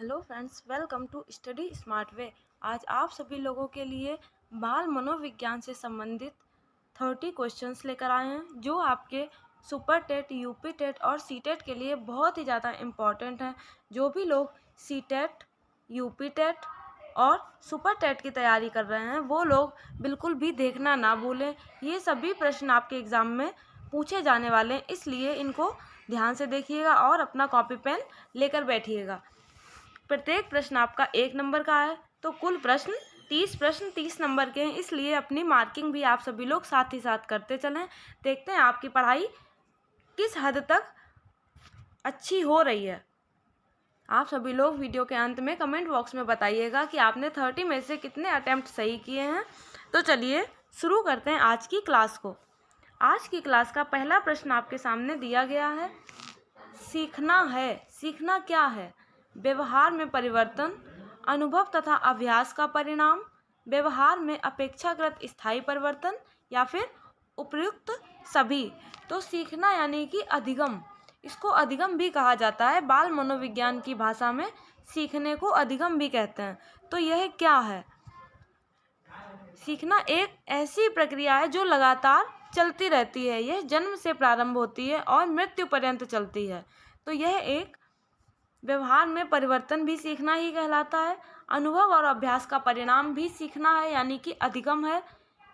Hello friends, welcome to study smart way. आज आप सभी लोगों के लिए बाल मनोविज्ञान से संबंधित 30 क्वेश्चंस लेकर आए हैं जो आपके सुपर टेट, यूपी टेट और सी टेट के लिए बहुत ही ज़्यादा इम्पॉर्टेंट हैं। जो भी लोग सी टेट, यूपी टेट और सुपर टेट की तैयारी कर रहे हैं वो लोग बिल्कुल भी देखना ना भूलें। ये सभी प्रश्न आपके एग्ज़ाम में पूछे जाने वाले हैं, इसलिए इनको ध्यान से देखिएगा और अपना कॉपी पेन लेकर बैठिएगा। प्रत्येक प्रश्न आपका 1 नंबर का है, तो कुल प्रश्न 30 प्रश्न 30 नंबर के हैं, इसलिए अपनी मार्किंग भी आप सभी लोग साथ ही साथ करते चलें। देखते हैं आपकी पढ़ाई किस हद तक अच्छी हो रही है। आप सभी लोग वीडियो के अंत में कमेंट बॉक्स में बताइएगा कि आपने 30 में से कितने अटेम्प्ट सही किए हैं। तो चलिए शुरू करते हैं आज की क्लास को। आज की क्लास का पहला प्रश्न आपके सामने दिया गया है। सीखना है, सीखना क्या है? व्यवहार में परिवर्तन, अनुभव तथा अभ्यास का परिणाम, व्यवहार में अपेक्षाकृत स्थायी परिवर्तन या फिर उपयुक्त सभी। तो सीखना यानी कि अधिगम, इसको अधिगम भी कहा जाता है। बाल मनोविज्ञान की भाषा में सीखने को अधिगम भी कहते हैं। तो यह क्या है? सीखना एक ऐसी प्रक्रिया है जो लगातार चलती रहती है। यह जन्म से प्रारंभ होती है और मृत्यु पर्यंत चलती है। तो यह एक व्यवहार में परिवर्तन भी सीखना ही कहलाता है। अनुभव और अभ्यास का परिणाम भी सीखना है यानी कि अधिगम है।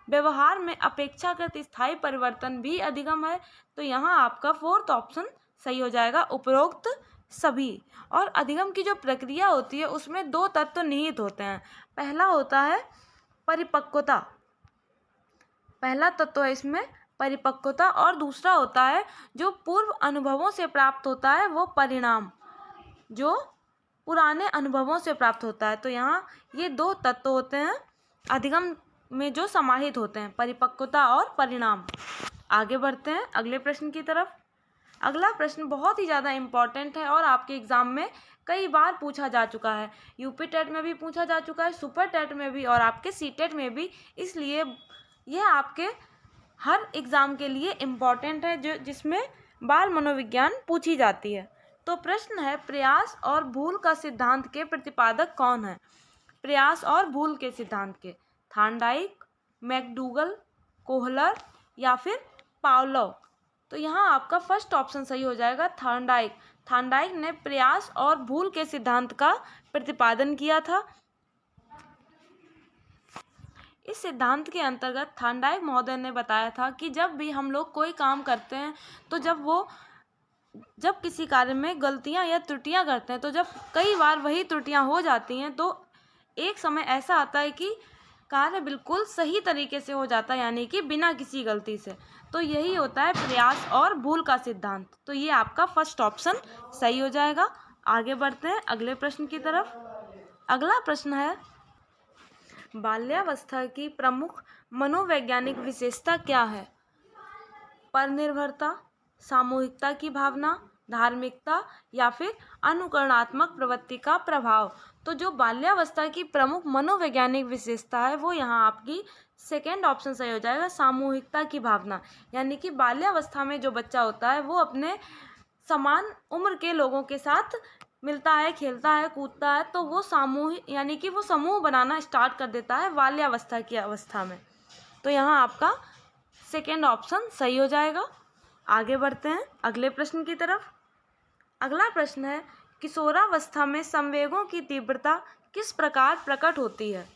व्यवहार में अपेक्षाकृत स्थायी परिवर्तन भी अधिगम है। तो यहाँ आपका 4th ऑप्शन सही हो जाएगा, उपरोक्त सभी। और अधिगम की जो प्रक्रिया होती है उसमें 2 तत्व निहित होते हैं। पहला होता है परिपक्वता, पहला तत्व है इसमें परिपक्वता, और दूसरा होता है जो पूर्व अनुभवों से प्राप्त होता है वो परिणाम, जो पुराने अनुभवों से प्राप्त होता है। तो यहाँ ये 2 तत्व होते हैं अधिगम में जो समाहित होते हैं, परिपक्वता और परिणाम। आगे बढ़ते हैं अगले प्रश्न की तरफ। अगला प्रश्न बहुत ही ज़्यादा इम्पॉर्टेंट है और आपके एग्ज़ाम में कई बार पूछा जा चुका है। यूपी टेट में भी पूछा जा चुका है, सुपर टेट में भी और आपके सी टेट में भी, इसलिए यह आपके हर एग्ज़ाम के लिए इम्पॉर्टेंट है जो जिसमें बाल मनोविज्ञान पूछी जाती है। तो प्रश्न है, प्रयास और भूल का सिद्धांत के प्रतिपादक कौन है? प्रयास और भूल के सिद्धांत के थार्नडाइक, मैकडूगल, कोहलर या फिर पावलोव। तो यहाँ आपका फर्स्ट ऑप्शन सही हो जाएगा, थार्नडाइक। थार्नडाइक ने प्रयास और भूल के सिद्धांत का प्रतिपादन किया था। इस सिद्धांत के अंतर्गत थार्नडाइक महोदय ने बताया था कि जब भी हम लोग कोई काम करते हैं तो जब किसी कार्य में गलतियां या त्रुटियां करते हैं, तो जब कई बार वही त्रुटियां हो जाती हैं तो एक समय ऐसा आता है कि कार्य बिल्कुल सही तरीके से हो जाता है, यानी कि बिना किसी गलती से। तो यही होता है प्रयास और भूल का सिद्धांत। तो ये आपका फर्स्ट ऑप्शन सही हो जाएगा। आगे बढ़ते हैं अगले प्रश्न की तरफ। अगला प्रश्न है, बाल्यावस्था की प्रमुख मनोवैज्ञानिक विशेषता क्या है? परनिर्भरता, सामूहिकता की भावना, धार्मिकता या फिर अनुकरणात्मक प्रवृत्ति का प्रभाव। तो जो बाल्यावस्था की प्रमुख मनोवैज्ञानिक विशेषता है वो यहाँ आपकी सेकेंड ऑप्शन सही हो जाएगा, सामूहिकता की भावना। यानी कि बाल्यावस्था में जो बच्चा होता है वो अपने समान उम्र के लोगों के साथ मिलता है, खेलता है, कूदता है, तो वो सामूहिक यानी कि वो समूह बनाना स्टार्ट कर देता है बाल्यावस्था की अवस्था में। तो यहाँ आपका सेकेंड ऑप्शन सही हो जाएगा। आगे बढ़ते हैं अगले प्रश्न की तरफ। अगला प्रश्न है, किशोरावस्था में संवेगों की तीव्रता किस प्रकार प्रकट होती है?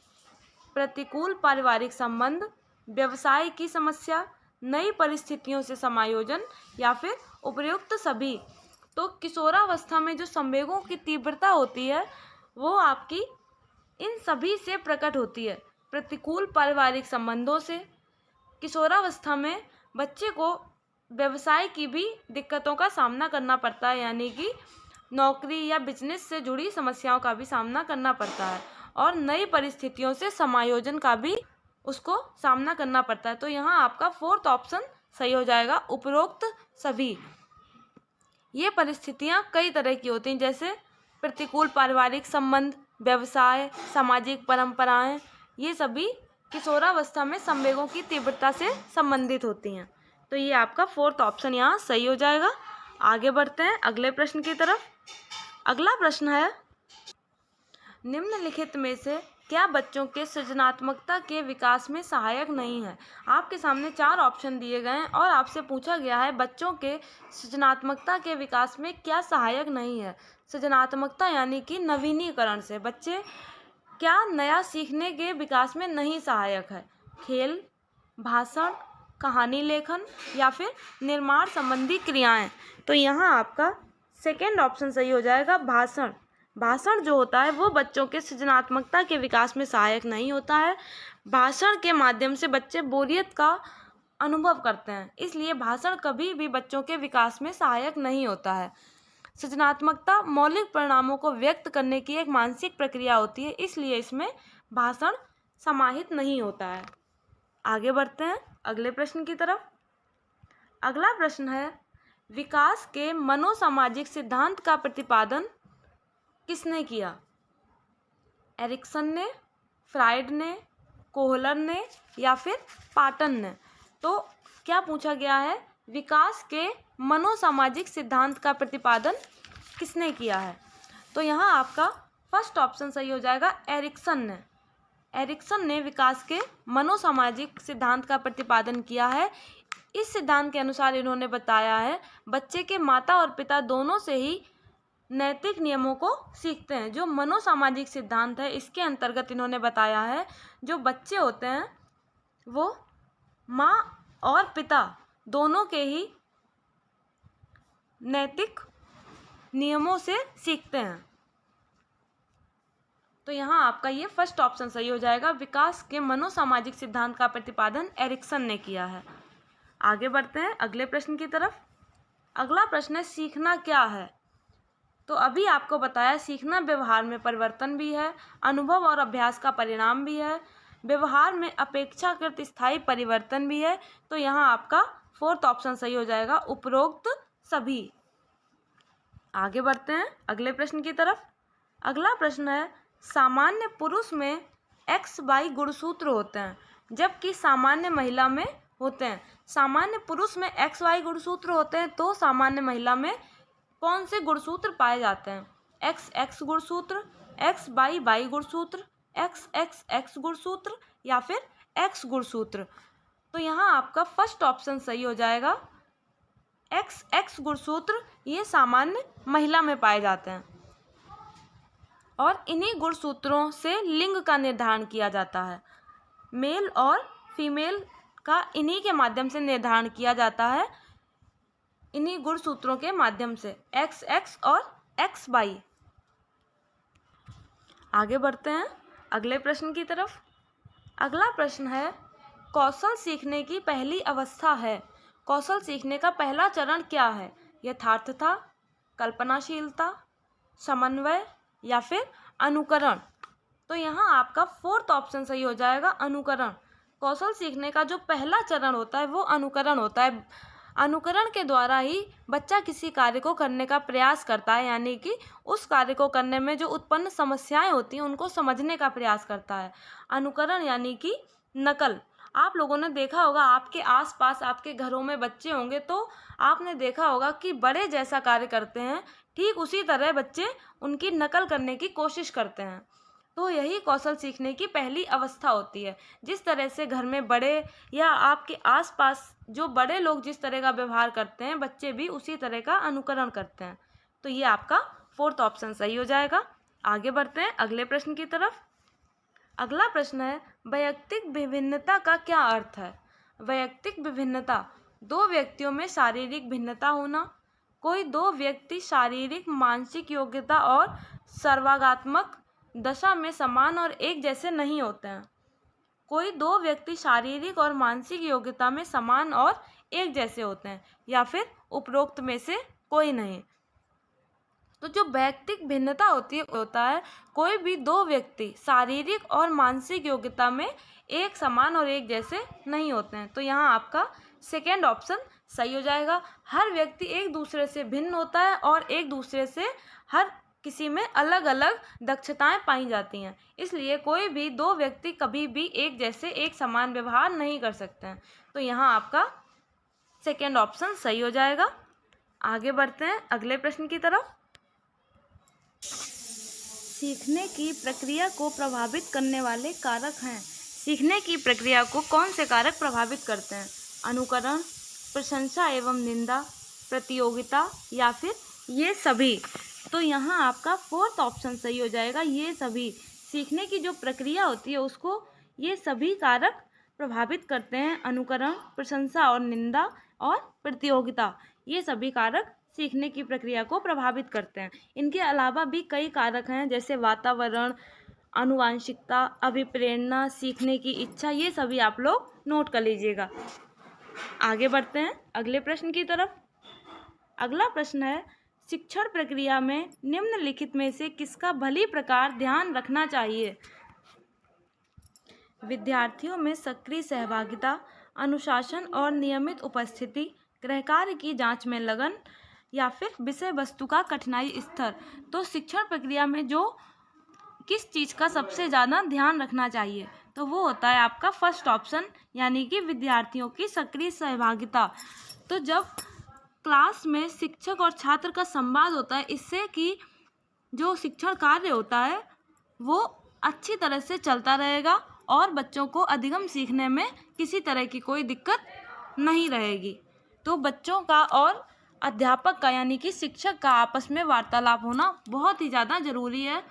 प्रतिकूल पारिवारिक संबंध, व्यवसाय की समस्या, नई परिस्थितियों से समायोजन या फिर उपयुक्त सभी। तो किशोरावस्था में जो संवेगों की तीव्रता होती है वो आपकी इन सभी से प्रकट होती है। प्रतिकूल पारिवारिक संबंधों से, किशोरावस्था में बच्चे को व्यवसाय की भी दिक्कतों का सामना करना पड़ता है, यानी कि नौकरी या बिजनेस से जुड़ी समस्याओं का भी सामना करना पड़ता है, और नई परिस्थितियों से समायोजन का भी उसको सामना करना पड़ता है। तो यहाँ आपका 4th ऑप्शन सही हो जाएगा, उपरोक्त सभी। ये परिस्थितियाँ कई तरह की होती हैं, जैसे प्रतिकूल पारिवारिक संबंध, व्यवसाय, सामाजिक परंपराएं, ये सभी किशोरावस्था में संवेगों की तीव्रता से संबंधित होती हैं। तो ये आपका 4th ऑप्शन यहाँ सही हो जाएगा। आगे बढ़ते हैं अगले प्रश्न की तरफ। अगला प्रश्न है, निम्नलिखित में से क्या बच्चों के सृजनात्मकता के विकास में सहायक नहीं है। आपके सामने 4 ऑप्शन दिए गए हैं और आपसे पूछा गया है बच्चों के सृजनात्मकता के विकास में क्या सहायक नहीं है। सृजनात्मकता यानी कि नवीनीकरण से बच्चे क्या नया सीखने के विकास में नहीं सहायक है। खेल, भाषण, कहानी लेखन या फिर निर्माण संबंधी क्रियाएं। तो यहाँ आपका सेकेंड ऑप्शन सही हो जाएगा, भाषण। भाषण जो होता है वो बच्चों के सृजनात्मकता के विकास में सहायक नहीं होता है। भाषण के माध्यम से बच्चे बोरियत का अनुभव करते हैं, इसलिए भाषण कभी भी बच्चों के विकास में सहायक नहीं होता है। सृजनात्मकता मौलिक परिणामों को व्यक्त करने की एक मानसिक प्रक्रिया होती है, इसलिए इसमें भाषण समाहित नहीं होता है। आगे बढ़ते हैं अगले प्रश्न की तरफ। अगला प्रश्न है, विकास के मनोसामाजिक सिद्धांत का प्रतिपादन किसने किया। एरिक्सन ने, फ्राइड ने, कोहलर ने या फिर पाटन ने। तो क्या पूछा गया है, विकास के मनोसामाजिक सिद्धांत का प्रतिपादन किसने किया है। तो यहाँ आपका फर्स्ट ऑप्शन सही हो जाएगा, एरिक्सन ने। एरिक्सन ने विकास के मनोसामाजिक सिद्धांत का प्रतिपादन किया है। इस सिद्धांत के अनुसार इन्होंने बताया है बच्चे के माता और पिता दोनों से ही नैतिक नियमों को सीखते हैं। जो मनोसामाजिक सिद्धांत है इसके अंतर्गत इन्होंने बताया है जो बच्चे होते हैं वो माँ और पिता दोनों के ही नैतिक नियमों से सीखते हैं। तो यहाँ आपका ये फर्स्ट ऑप्शन सही हो जाएगा, विकास के मनोसामाजिक सिद्धांत का प्रतिपादन एरिक्सन ने किया है। आगे बढ़ते हैं अगले प्रश्न की तरफ। अगला प्रश्न है, सीखना क्या है। तो अभी आपको बताया सीखना व्यवहार में परिवर्तन भी है, अनुभव और अभ्यास का परिणाम भी है, व्यवहार में अपेक्षाकृत स्थायी परिवर्तन भी है। तो यहाँ आपका फोर्थ ऑप्शन सही हो जाएगा, उपरोक्त सभी। आगे बढ़ते हैं अगले प्रश्न की तरफ। अगला प्रश्न है, सामान्य पुरुष में XY गुणसूत्र होते हैं जबकि सामान्य महिला में होते हैं। सामान्य पुरुष में XY गुणसूत्र होते हैं तो सामान्य महिला में कौन से गुणसूत्र पाए जाते हैं। XX गुणसूत्र, XY गुणसूत्र, XXX गुणसूत्र या फिर X गुणसूत्र। तो यहाँ आपका फर्स्ट ऑप्शन सही हो जाएगा, XX गुणसूत्र। ये सामान्य महिला में पाए जाते हैं और इन्हीं गुणसूत्रों से लिंग का निर्धारण किया जाता है। मेल और फीमेल का इन्हीं के माध्यम से निर्धारण किया जाता है, इन्हीं गुणसूत्रों के माध्यम से, XX और XY। आगे बढ़ते हैं अगले प्रश्न की तरफ। अगला प्रश्न है, कौशल सीखने की पहली अवस्था है। कौशल सीखने का पहला चरण क्या है। यथार्थता, कल्पनाशीलता, समन्वय या फिर अनुकरण। तो यहाँ आपका फोर्थ ऑप्शन सही हो जाएगा, अनुकरण। कौशल सीखने का जो पहला चरण होता है वो अनुकरण होता है। अनुकरण के द्वारा ही बच्चा किसी कार्य को करने का प्रयास करता है, यानी कि उस कार्य को करने में जो उत्पन्न समस्याएं होती हैं उनको समझने का प्रयास करता है। अनुकरण यानी कि नकल। आप लोगों ने देखा होगा, आपके आसपास आपके घरों में बच्चे होंगे तो आपने देखा होगा कि बड़े जैसा कार्य करते हैं ठीक उसी तरह बच्चे उनकी नकल करने की कोशिश करते हैं। तो यही कौशल सीखने की पहली अवस्था होती है। जिस तरह से घर में बड़े या आपके आसपास जो बड़े लोग जिस तरह का व्यवहार करते हैं बच्चे भी उसी तरह का अनुकरण करते हैं। तो ये आपका फोर्थ ऑप्शन सही हो जाएगा। आगे बढ़ते हैं अगले प्रश्न की तरफ। अगला प्रश्न है, वैयक्तिक विभिन्नता का क्या अर्थ है। वैयक्तिक विभिन्नता, दो व्यक्तियों में शारीरिक भिन्नता होना। कोई दो व्यक्ति शारीरिक, मानसिक योग्यता और सर्वांगात्मक दशा में समान और एक जैसे नहीं होते हैं। कोई दो व्यक्ति शारीरिक और मानसिक योग्यता में समान और एक जैसे होते हैं या फिर उपरोक्त में से कोई नहीं। तो जो वैयक्तिक भिन्नता होता है कोई भी दो व्यक्ति शारीरिक और मानसिक योग्यता में एक समान और एक जैसे नहीं होते हैं। तो यहाँ आपका सेकेंड ऑप्शन सही हो जाएगा। हर व्यक्ति एक दूसरे से भिन्न होता है और एक दूसरे से हर किसी में अलग अलग दक्षताएं पाई जाती हैं, इसलिए कोई भी दो व्यक्ति कभी भी एक जैसे एक समान व्यवहार नहीं कर सकते हैं। तो यहाँ आपका सेकेंड ऑप्शन सही हो जाएगा। आगे बढ़ते हैं अगले प्रश्न की तरफ। सीखने की प्रक्रिया को प्रभावित करने वाले कारक हैं। सीखने की प्रक्रिया को कौन से कारक प्रभावित करते हैं? अनुकरण, प्रशंसा एवं निंदा, प्रतियोगिता या फिर ये सभी। तो यहाँ आपका फोर्थ ऑप्शन सही हो जाएगा, ये सभी। सीखने की जो प्रक्रिया होती है उसको ये सभी कारक प्रभावित करते हैं। अनुकरण, प्रशंसा और निंदा और प्रतियोगिता, ये सभी कारक सीखने की प्रक्रिया को प्रभावित करते हैं। इनके अलावा भी कई कारक हैं, जैसे वातावरण, आनुवांशिकता, अभिप्रेरणा, सीखने की इच्छा, ये सभी आप लोग नोट कर लीजिएगा। आगे बढ़ते हैं अगले प्रश्न की तरफ। अगला प्रश्न है, शिक्षण प्रक्रिया में निम्नलिखित में से किसका भली प्रकार ध्यान रखना चाहिए? विद्यार्थियों में सक्रिय सहभागिता, अनुशासन और नियमित उपस्थिति, गृहकार्य की जांच में लगन या फिर विषय वस्तु का कठिनाई स्तर। तो शिक्षण प्रक्रिया में जो किस चीज़ का सबसे ज़्यादा ध्यान रखना चाहिए, तो वो होता है आपका फर्स्ट ऑप्शन, यानी कि विद्यार्थियों की सक्रिय सहभागिता। तो जब क्लास में शिक्षक और छात्र का संवाद होता है, इससे कि जो शिक्षण कार्य होता है वो अच्छी तरह से चलता रहेगा और बच्चों को अधिगम सीखने में किसी तरह की कोई दिक्कत नहीं रहेगी। तो बच्चों का और अध्यापक का, यानी कि शिक्षक का आपस में वार्तालाप होना बहुत ही ज़्यादा ज़रूरी है।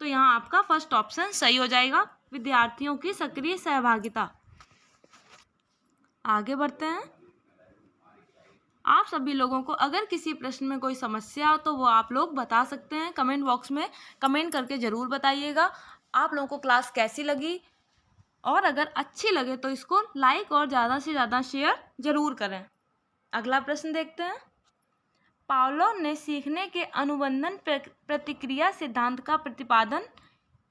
तो यहाँ आपका फर्स्ट ऑप्शन सही हो जाएगा, विद्यार्थियों की सक्रिय सहभागिता। आगे बढ़ते हैं। आप सभी लोगों को अगर किसी प्रश्न में कोई समस्या हो तो वो आप लोग बता सकते हैं, कमेंट बॉक्स में कमेंट करके ज़रूर बताइएगा आप लोगों को क्लास कैसी लगी, और अगर अच्छी लगे तो इसको लाइक और ज़्यादा से ज़्यादा शेयर ज़रूर करें। अगला प्रश्न देखते हैं। पावलोव ने सीखने के अनुबंधन प्रतिक्रिया सिद्धांत का प्रतिपादन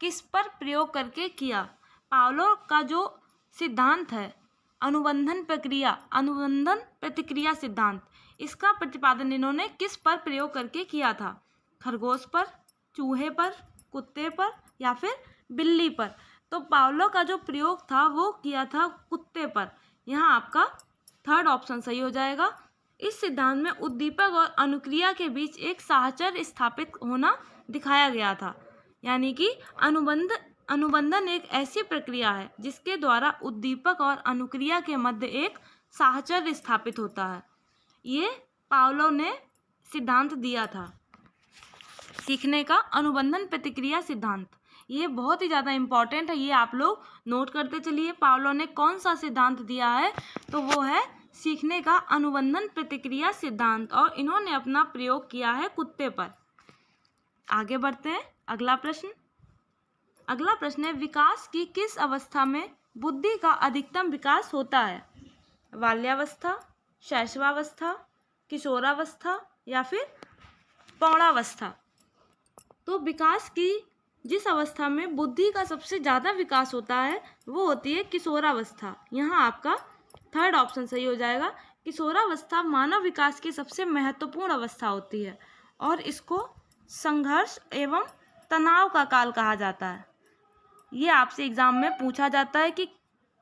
किस पर प्रयोग करके किया? पावलोव का जो सिद्धांत है अनुबंधन प्रतिक्रिया सिद्धांत, इसका प्रतिपादन इन्होंने किस पर प्रयोग करके किया था? खरगोश पर, चूहे पर, कुत्ते पर या फिर बिल्ली पर? तो पावलोव का जो प्रयोग था वो किया था कुत्ते पर। यहाँ आपका थर्ड ऑप्शन सही हो जाएगा। इस सिद्धांत में उद्दीपक और अनुक्रिया के बीच एक साहचर्य स्थापित होना दिखाया गया था, यानी कि अनुबंधन एक ऐसी प्रक्रिया है जिसके द्वारा उद्दीपक और अनुक्रिया के मध्य एक साहचर्य स्थापित होता है। ये पावलोव ने सिद्धांत दिया था, सीखने का अनुबंधन प्रतिक्रिया सिद्धांत। ये बहुत ही ज़्यादा इम्पॉर्टेंट है, ये आप लोग नोट करते चलिए। पावलोव ने कौन सा सिद्धांत दिया है? तो वो है सीखने का अनुबंधन प्रतिक्रिया सिद्धांत, और इन्होंने अपना प्रयोग किया है कुत्ते पर। आगे बढ़ते हैं अगला प्रश्न। अगला प्रश्न है, विकास की किस अवस्था में बुद्धि का अधिकतम विकास होता है? बाल्यावस्था, शैशवावस्था, किशोरावस्था या फिर प्रौढ़ावस्था? तो विकास की जिस अवस्था में बुद्धि का सबसे ज़्यादा विकास होता है वो होती है किशोरावस्था। यहाँ आपका थर्ड ऑप्शन सही हो जाएगा। किशोरावस्था मानव विकास की सबसे महत्वपूर्ण अवस्था होती है और इसको संघर्ष एवं तनाव का काल कहा जाता है। ये आपसे एग्जाम में पूछा जाता है कि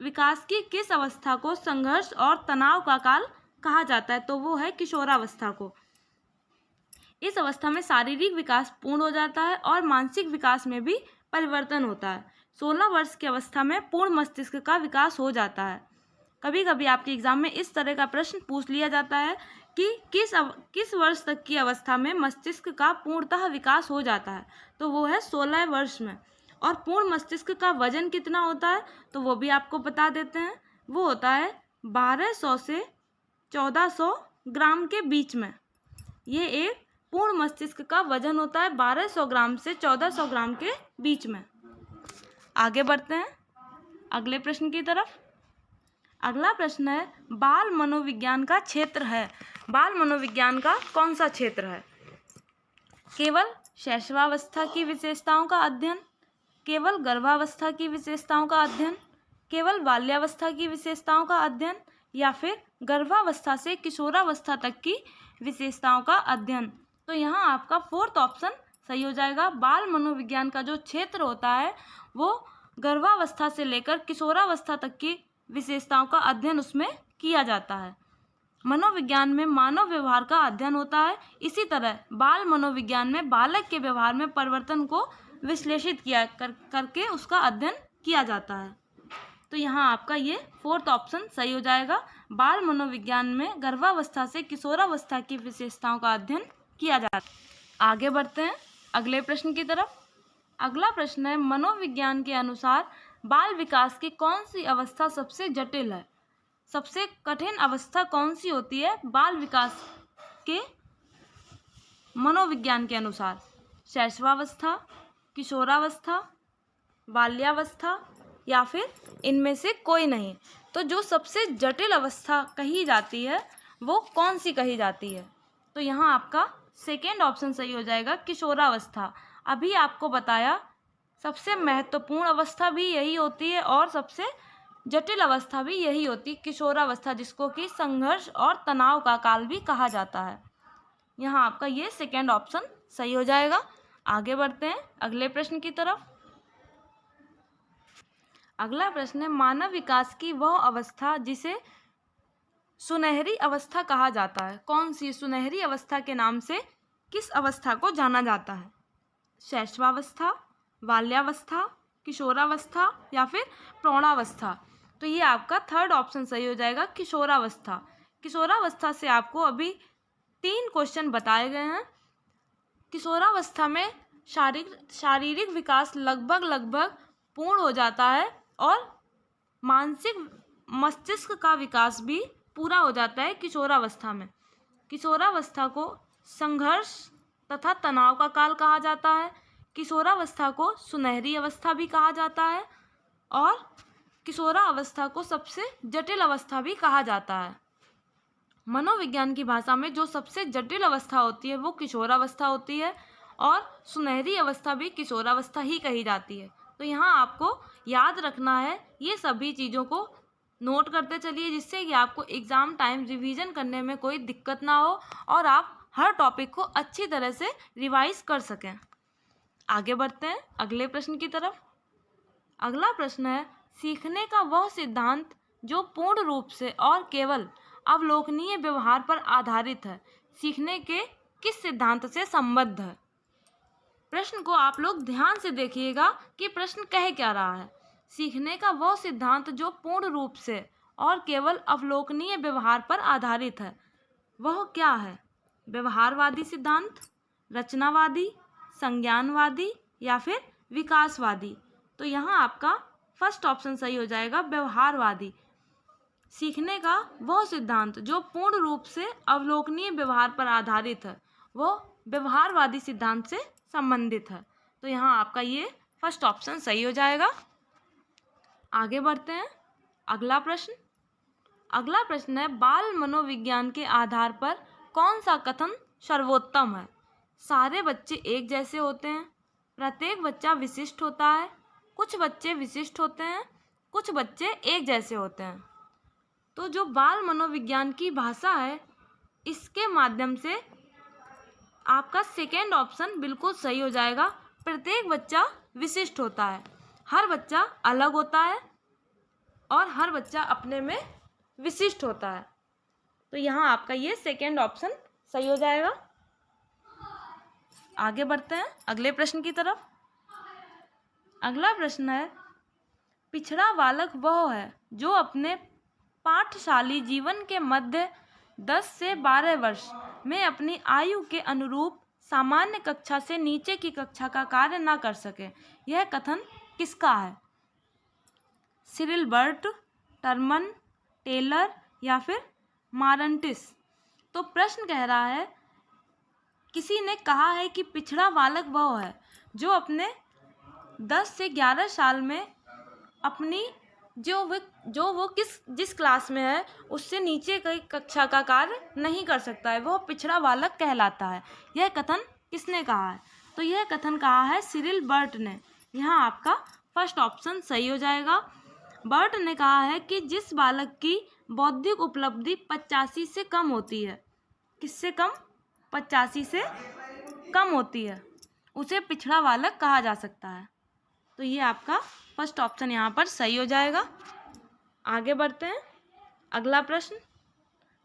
विकास की किस अवस्था को संघर्ष और तनाव का काल कहा जाता है, तो वो है किशोरावस्था को। इस अवस्था में शारीरिक विकास पूर्ण हो जाता है और मानसिक विकास में भी परिवर्तन होता है। 16 वर्ष की अवस्था में पूर्ण मस्तिष्क का विकास हो जाता है। कभी कभी आपके एग्जाम में इस तरह का प्रश्न पूछ लिया जाता है कि किस वर्ष तक की अवस्था में मस्तिष्क का पूर्णतः विकास हो जाता है, तो वो है 16 वर्ष में। और पूर्ण मस्तिष्क का वजन कितना होता है, तो वो भी आपको बता देते हैं। वो होता है 1200 से 1400 ग्राम के बीच में। ये एक पूर्ण मस्तिष्क का वजन होता है 1200 ग्राम से 1400 ग्राम के बीच में। आगे बढ़ते हैं अगले प्रश्न की तरफ। अगला प्रश्न है, बाल मनोविज्ञान का क्षेत्र है। बाल मनोविज्ञान का कौन सा क्षेत्र है? केवल शैशवावस्था की विशेषताओं का अध्ययन, केवल गर्भावस्था की विशेषताओं का अध्ययन, केवल बाल्यावस्था की विशेषताओं का अध्ययन या फिर गर्भावस्था से किशोरावस्था तक की विशेषताओं का अध्ययन? तो यहाँ आपका फोर्थ ऑप्शन सही हो जाएगा। बाल मनोविज्ञान का जो क्षेत्र होता है वो गर्भावस्था से लेकर किशोरावस्था तक की विशेषताओं का अध्ययन उसमें किया जाता है। मनोविज्ञान में मानव व्यवहार का अध्ययन होता है। इसी तरह बाल मनोविज्ञान में बालक के व्यवहार में परिवर्तन को विश्लेषित करके उसका अध्ययन किया जाता है। तो यहाँ आपका ये 4th ऑप्शन सही हो जाएगा। बाल मनोविज्ञान में गर्भावस्था से किशोरावस्था की विशेषताओं का अध्ययन किया जाता है। आगे बढ़ते हैं अगले प्रश्न की तरफ। अगला प्रश्न है, मनोविज्ञान के अनुसार बाल विकास की कौन सी अवस्था सबसे जटिल है? सबसे कठिन अवस्था कौन सी होती है बाल विकास के मनोविज्ञान के अनुसार? शैशवावस्था, किशोरावस्था, बाल्यावस्था या फिर इनमें से कोई नहीं? तो जो सबसे जटिल अवस्था कही जाती है वो कौन सी कही जाती है? तो यहाँ आपका 2nd ऑप्शन सही हो जाएगा, किशोरावस्था। अभी आपको बताया सबसे महत्वपूर्ण अवस्था भी यही होती है और सबसे जटिल अवस्था भी यही होती है, किशोरावस्था, जिसको कि संघर्ष और तनाव का काल भी कहा जाता है। यहाँ आपका ये 2nd ऑप्शन सही हो जाएगा। आगे बढ़ते हैं अगले प्रश्न की तरफ। अगला प्रश्न है, मानव विकास की वह अवस्था जिसे सुनहरी अवस्था कहा जाता है, कौन सी सुनहरी अवस्था के नाम से किस अवस्था को जाना जाता है? शैशवावस्था, बाल्यावस्था, किशोरावस्था या फिर प्रौढ़ावस्था? तो ये आपका 3rd ऑप्शन सही हो जाएगा, किशोरावस्था। किशोरावस्था से आपको अभी 3 क्वेश्चन बताए गए हैं। किशोरावस्था में शारीरिक विकास लगभग पूर्ण हो जाता है और मानसिक मस्तिष्क का विकास भी पूरा हो जाता है किशोरावस्था में। किशोरावस्था को संघर्ष तथा तनाव का काल कहा जाता है। किशोरावस्था को सुनहरी अवस्था भी कहा जाता है और किशोरावस्था को सबसे जटिल अवस्था भी कहा जाता है। मनोविज्ञान की भाषा में जो सबसे जटिल अवस्था होती है वो किशोरावस्था होती है और सुनहरी अवस्था भी किशोरावस्था ही कही जाती है। तो यहाँ आपको याद रखना है, ये सभी चीज़ों को नोट करते चलिए, जिससे कि आपको एग्ज़ाम टाइम रिवीजन करने में कोई दिक्कत ना हो और आप हर टॉपिक को अच्छी तरह से रिवाइज कर सकें। आगे बढ़ते हैं अगले प्रश्न की तरफ। अगला प्रश्न है, सीखने का वह सिद्धांत जो पूर्ण रूप से और केवल अवलोकनीय व्यवहार पर आधारित है, सीखने के किस सिद्धांत से संबद्ध है? प्रश्न को आप लोग ध्यान से देखिएगा कि प्रश्न कह क्या रहा है। सीखने का वह सिद्धांत जो पूर्ण रूप से और केवल अवलोकनीय व्यवहार पर आधारित है, वह क्या है? व्यवहारवादी सिद्धांत, रचनावादी, संज्ञानवादी या फिर विकासवादी? तो यहाँ आपका 1st ऑप्शन सही हो जाएगा, व्यवहारवादी। सीखने का वह सिद्धांत जो पूर्ण रूप से अवलोकनीय व्यवहार पर आधारित है, वो व्यवहारवादी सिद्धांत से संबंधित है। तो यहाँ आपका ये 1st ऑप्शन सही हो जाएगा। आगे बढ़ते हैं अगला प्रश्न। अगला प्रश्न है, बाल मनोविज्ञान के आधार पर कौन सा कथन सर्वोत्तम है? सारे बच्चे एक जैसे होते हैं, प्रत्येक बच्चा विशिष्ट होता है, कुछ बच्चे विशिष्ट होते हैं, कुछ बच्चे एक जैसे होते हैं। तो जो बाल मनोविज्ञान की भाषा है, इसके माध्यम से आपका 2nd ऑप्शन बिल्कुल सही हो जाएगा। प्रत्येक बच्चा विशिष्ट होता है, हर बच्चा अलग होता है और हर बच्चा अपने में विशिष्ट होता है। तो यहाँ आपका ये 2nd ऑप्शन सही हो जाएगा। आगे बढ़ते हैं अगले प्रश्न की तरफ। अगला प्रश्न है, पिछड़ा बालक वह है जो अपने पाठशाली जीवन के मध्य 10 से 12 वर्ष में अपनी आयु के अनुरूप सामान्य कक्षा से नीचे की कक्षा का कार्य न कर सके। यह कथन किसका है? सिरिल बर्ट, टर्मन, टेलर या फिर मारंटिस? तो प्रश्न कह रहा है, किसी ने कहा है कि पिछड़ा बालक वह है जो अपने 10 से 11 साल में अपनी जो वो जिस क्लास में है उससे नीचे की कक्षा का कार्य नहीं कर सकता है, वह पिछड़ा बालक कहलाता है। यह कथन किसने कहा है? तो यह कथन कहा है सिरिल बर्ट ने। यहाँ आपका 1st ऑप्शन सही हो जाएगा। बर्ट ने कहा है कि जिस बालक की बौद्धिक उपलब्धि 85 से कम होती है, किससे कम? 85 से कम होती है, उसे पिछड़ा बालक कहा जा सकता है। तो ये आपका 1st ऑप्शन यहाँ पर सही हो जाएगा। आगे बढ़ते हैं अगला प्रश्न।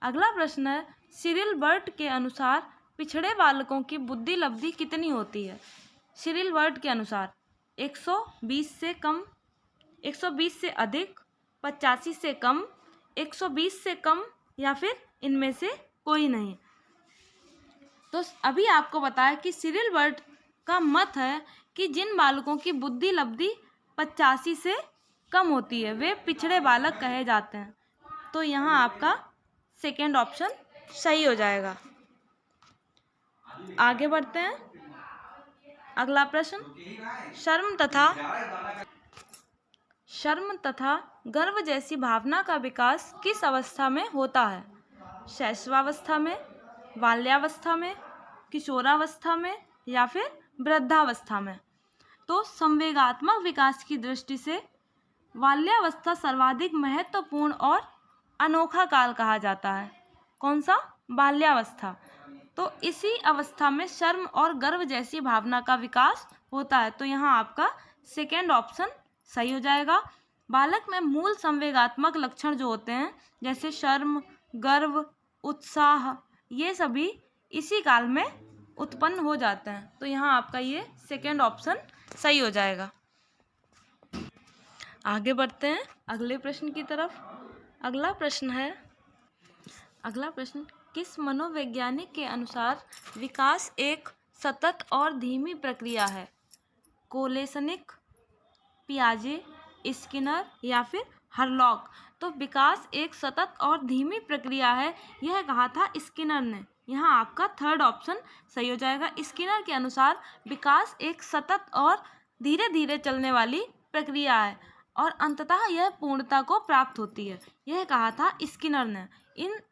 अगला प्रश्न है, सिरिल बर्ट के अनुसार पिछड़े बालकों की बुद्धि लब्धि कितनी होती है? सिरिल बर्ट के अनुसार 120 से कम, 120 से अधिक, 85 से कम, 120 से कम या फिर इनमें से कोई नहीं। तो अभी आपको बताया कि सिरिल बर्ड का मत है कि जिन बालकों की बुद्धि लब्धि 85 से कम होती है वे पिछड़े बालक कहे जाते हैं। तो यहाँ आपका सेकेंड ऑप्शन सही हो जाएगा। आगे बढ़ते हैं। अगला प्रश्न, शर्म तथा गर्व जैसी भावना का विकास किस अवस्था में होता है? शैशवावस्था में, बाल्यावस्था में, किशोरावस्था में या फिर वृद्धावस्था में? तो संवेगात्मक विकास की दृष्टि से बाल्यावस्था सर्वाधिक महत्वपूर्ण और अनोखा काल कहा जाता है। कौन सा? बाल्यावस्था। तो इसी अवस्था में शर्म और गर्व जैसी भावना का विकास होता है। तो यहाँ आपका सेकेंड ऑप्शन सही हो जाएगा। बालक में मूल संवेगात्मक लक्षण जो होते हैं जैसे शर्म, गर्व, उत्साह, ये सभी इसी काल में उत्पन्न हो जाते हैं। तो यहाँ आपका ये सेकेंड ऑप्शन सही हो जाएगा। आगे बढ़ते हैं अगले प्रश्न की तरफ। अगला प्रश्न, किस मनोवैज्ञानिक के अनुसार विकास एक सतत और धीमी प्रक्रिया है? कोलेसनिक, पियाजे, स्किनर या फिर हरलॉक? तो विकास एक सतत और धीमी प्रक्रिया है, यह कहा था स्किनर ने। यहाँ आपका थर्ड ऑप्शन सही हो जाएगा। स्किनर के अनुसार विकास एक सतत और धीरे धीरे चलने वाली प्रक्रिया है और अंततः यह पूर्णता को प्राप्त होती है, यह कहा था स्किनर ने।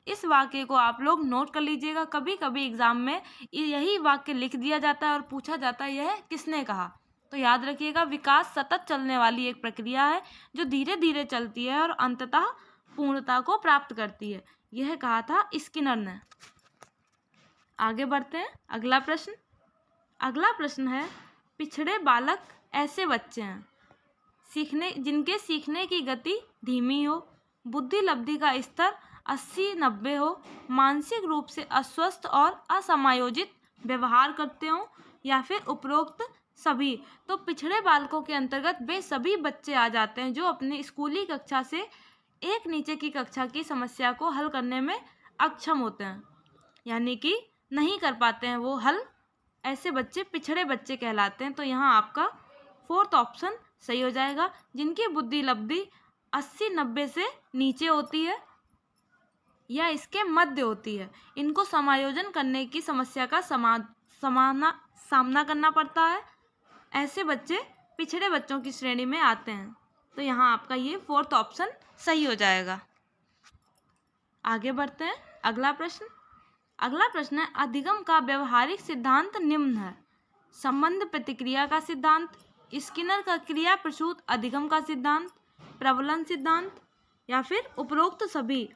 इस वाक्य को आप लोग नोट कर लीजिएगा। कभी कभी एग्जाम में यही वाक्य लिख दिया जाता है और पूछा जाता है यह किसने कहा। तो याद रखिएगा, विकास सतत चलने वाली एक प्रक्रिया है जो धीरे धीरे चलती है और अंततः पूर्णता को प्राप्त करती है, यह कहा था स्किनर ने। आगे बढ़ते हैं। अगला प्रश्न है, पिछड़े बालक ऐसे बच्चे हैं जिनके सीखने की गति धीमी हो, बुद्धि लब्धि का स्तर 80-90 हो, मानसिक रूप से अस्वस्थ और असमायोजित व्यवहार करते हो या फिर उपरोक्त सभी। तो पिछड़े बालकों के अंतर्गत वे सभी बच्चे आ जाते हैं जो अपनी स्कूली कक्षा से एक नीचे की कक्षा की समस्या को हल करने में अक्षम होते हैं, यानी कि नहीं कर पाते हैं वो हल। ऐसे बच्चे पिछड़े बच्चे कहलाते हैं। तो यहाँ आपका फोर्थ ऑप्शन सही हो जाएगा। जिनकी बुद्धि लब्धि 80-90 से नीचे होती है या इसके मध्य होती है, इनको समायोजन करने की समस्या का सामना करना पड़ता है, ऐसे बच्चे पिछड़े बच्चों की श्रेणी में आते हैं। तो यहाँ आपका ये फोर्थ ऑप्शन सही हो जाएगा। आगे बढ़ते हैं। अगला प्रश्न है, अधिगम का व्यवहारिक सिद्धांत निम्न है। संबंध प्रतिक्रिया का सिद्धांत, स्किनर का क्रिया प्रसूत अधिगम का सिद्धांत, प्रबलन सिद्धांत या फिर उपरोक्त सभी।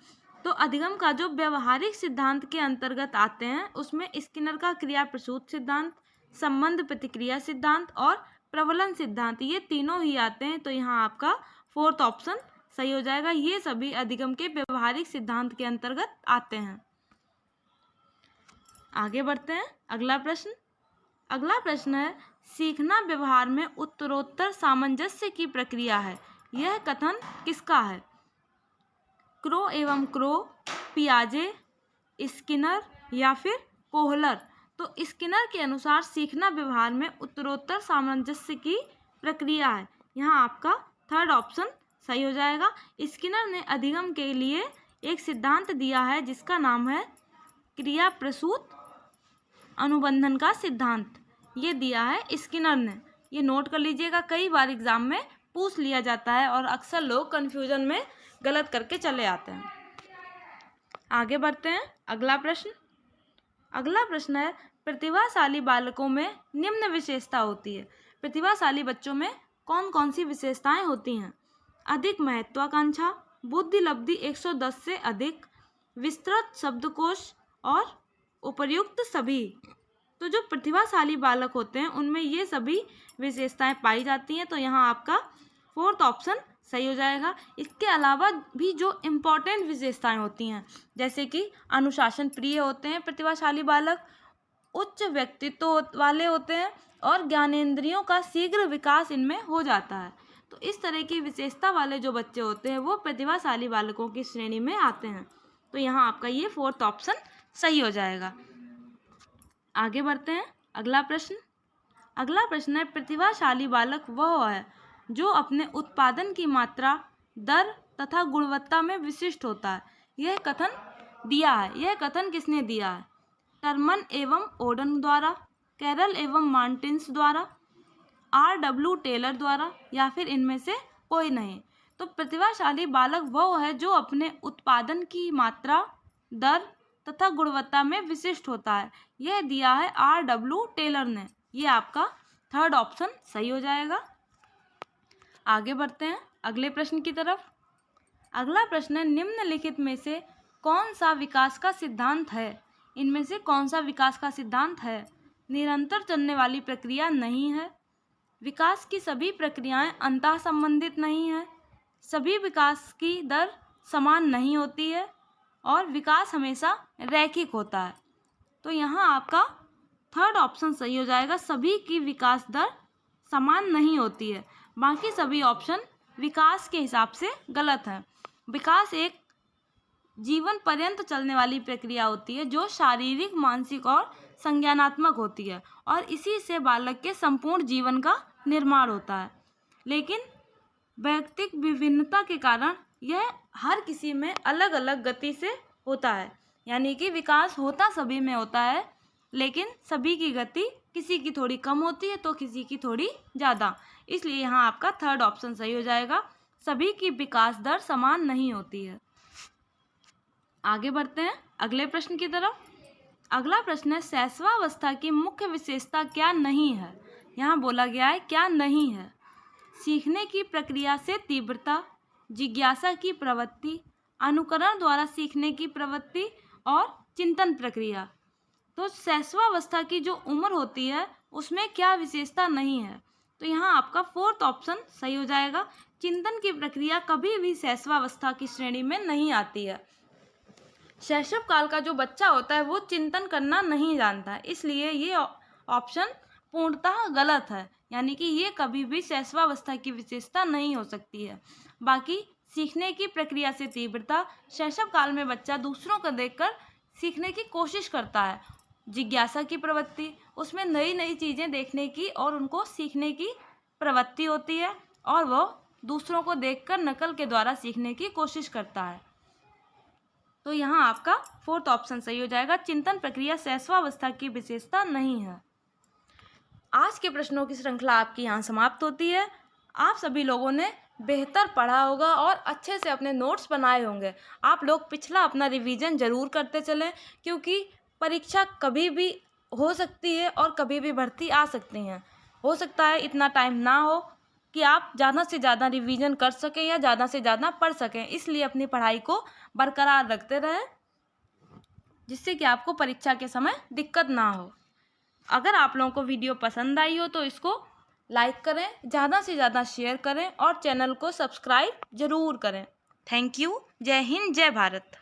तो अधिगम का जो व्यवहारिक सिद्धांत के अंतर्गत आते हैं उसमें स्किनर का क्रिया प्रसूत सिद्धांत, संबंध प्रतिक्रिया सिद्धांत और प्रबलन सिद्धांत, ये तीनों ही आते हैं। तो यहाँ आपका फोर्थ ऑप्शन सही हो जाएगा। ये सभी अधिगम के व्यवहारिक सिद्धांत के अंतर्गत आते हैं। आगे बढ़ते हैं। अगला प्रश्न है, सीखना व्यवहार में उत्तरोत्तर सामंजस्य की प्रक्रिया है, यह कथन किसका है? क्रो एवं क्रो, पियाजे, स्किनर या फिर कोहलर? तो स्किनर के अनुसार सीखना व्यवहार में उत्तरोत्तर सामंजस्य की प्रक्रिया है, यहाँ आपका थर्ड ऑप्शन सही हो जाएगा। स्किनर ने अधिगम के लिए एक सिद्धांत दिया है जिसका नाम है क्रिया प्रसूत अनुबंधन का सिद्धांत, ये दिया है स्किनर ने। ये नोट कर लीजिएगा, कई बार एग्जाम में पूछ लिया जाता है और अक्सर लोग कन्फ्यूजन में गलत करके चले आते हैं। आगे बढ़ते हैं। अगला प्रश्न है, प्रतिभाशाली बालकों में निम्न विशेषता होती है। प्रतिभाशाली बच्चों में कौन कौन सी विशेषताएं होती हैं? अधिक महत्वाकांक्षा, बुद्धि लब्धि 110 से अधिक, विस्तृत शब्दकोश और उपर्युक्त सभी। तो जो प्रतिभाशाली बालक होते हैं उनमें ये सभी विशेषताएं पाई जाती हैं। तो यहाँ आपका फोर्थ ऑप्शन सही हो जाएगा। इसके अलावा भी जो इम्पोर्टेंट विशेषताएं होती हैं जैसे कि अनुशासन प्रिय होते हैं प्रतिभाशाली बालक, उच्च व्यक्तित्व वाले होते हैं और ज्ञानेंद्रियों का शीघ्र विकास इनमें हो जाता है। तो इस तरह की विशेषता वाले जो बच्चे होते हैं वो प्रतिभाशाली बालकों की श्रेणी में आते हैं। तो यहाँ आपका ये 4th ऑप्शन सही हो जाएगा। आगे बढ़ते हैं। अगला प्रश्न है, प्रतिभाशाली बालक वह है जो अपने उत्पादन की मात्रा, दर तथा गुणवत्ता में विशिष्ट होता है। यह कथन किसने दिया है? टर्मन एवं ओडन द्वारा, कैरल एवं मार्टिन्स द्वारा, R.W. टेलर द्वारा, या फिर इनमें से कोई नहीं। तो प्रतिभाशाली बालक वह है जो अपने उत्पादन की मात्रा, दर तथा गुणवत्ता में विशिष्ट होता है। यह दिया है R.W. टेलर ने। ये आपका 3rd ऑप्शन सही हो जाएगा। आगे बढ़ते हैं अगले प्रश्न की तरफ। अगला प्रश्न है, निम्नलिखित में से कौन सा विकास का सिद्धांत है? इनमें से कौन सा विकास का सिद्धांत है? निरंतर चलने वाली प्रक्रिया नहीं है, विकास की सभी प्रक्रियाएं अंतः संबंधित नहीं है, सभी विकास की दर समान नहीं होती है और विकास हमेशा रैखिक होता है। तो यहाँ आपका 3rd ऑप्शन सही हो जाएगा। सभी की विकास दर समान नहीं होती है। बाकी सभी ऑप्शन विकास के हिसाब से गलत है। विकास एक जीवन पर्यंत चलने वाली प्रक्रिया होती है जो शारीरिक, मानसिक और संज्ञानात्मक होती है और इसी से बालक के संपूर्ण जीवन का निर्माण होता है। लेकिन व्यक्तिगत विभिन्नता के कारण यह हर किसी में अलग अलग गति से होता है। यानी कि विकास होता सभी में होता है, लेकिन सभी की गति किसी की थोड़ी कम होती है तो किसी की थोड़ी ज़्यादा। इसलिए यहाँ आपका 3rd ऑप्शन सही हो जाएगा। सभी की विकास दर समान नहीं होती है। आगे बढ़ते हैं अगले प्रश्न की तरफ। अगला प्रश्न है, शैशवावस्था की मुख्य विशेषता क्या नहीं है? यहाँ बोला गया है क्या नहीं है। सीखने की प्रक्रिया से तीव्रता, जिज्ञासा की प्रवृत्ति, अनुकरण द्वारा सीखने की प्रवृत्ति और चिंतन प्रक्रिया। तो शैशवावस्था की जो उम्र होती है उसमें क्या विशेषता नहीं है? तो यहाँ आपका 4th ऑप्शन सही हो जाएगा। चिंतन की प्रक्रिया कभी भी शैशवावस्था की श्रेणी में नहीं आती है। शैशव काल का जो बच्चा होता है वो चिंतन करना नहीं जानता है, इसलिए ये ऑप्शन पूर्णतः गलत है। यानी कि ये कभी भी शैशवावस्था की विशेषता नहीं हो सकती है। बाकी सीखने की प्रक्रिया से तीव्रता, शैशव काल में बच्चा दूसरों को देखकर सीखने की कोशिश करता है। जिज्ञासा की प्रवृत्ति, उसमें नई नई चीज़ें देखने की और उनको सीखने की प्रवृत्ति होती है और वो दूसरों को देखकर नकल के द्वारा सीखने की कोशिश करता है। तो यहाँ आपका 4th ऑप्शन सही हो जाएगा। चिंतन प्रक्रिया शैशवावस्था की विशेषता नहीं है। आज के प्रश्नों की श्रृंखला आपकी यहाँ समाप्त होती है। आप सभी लोगों ने बेहतर पढ़ा होगा और अच्छे से अपने नोट्स बनाए होंगे। आप लोग पिछला अपना रिवीजन ज़रूर करते चलें, क्योंकि परीक्षा कभी भी हो सकती है और कभी भी भर्ती आ सकती हैं। हो सकता है इतना टाइम ना हो कि आप ज़्यादा से ज़्यादा रिवीजन कर सकें या ज़्यादा से ज़्यादा पढ़ सकें। इसलिए अपनी पढ़ाई को बरकरार रखते रहें, जिससे कि आपको परीक्षा के समय दिक्कत ना हो। अगर आप लोगों को वीडियो पसंद आई हो तो इसको लाइक करें, ज़्यादा से ज़्यादा शेयर करें और चैनल को सब्सक्राइब ज़रूर करें। Thank you. जय हिंद, जय भारत।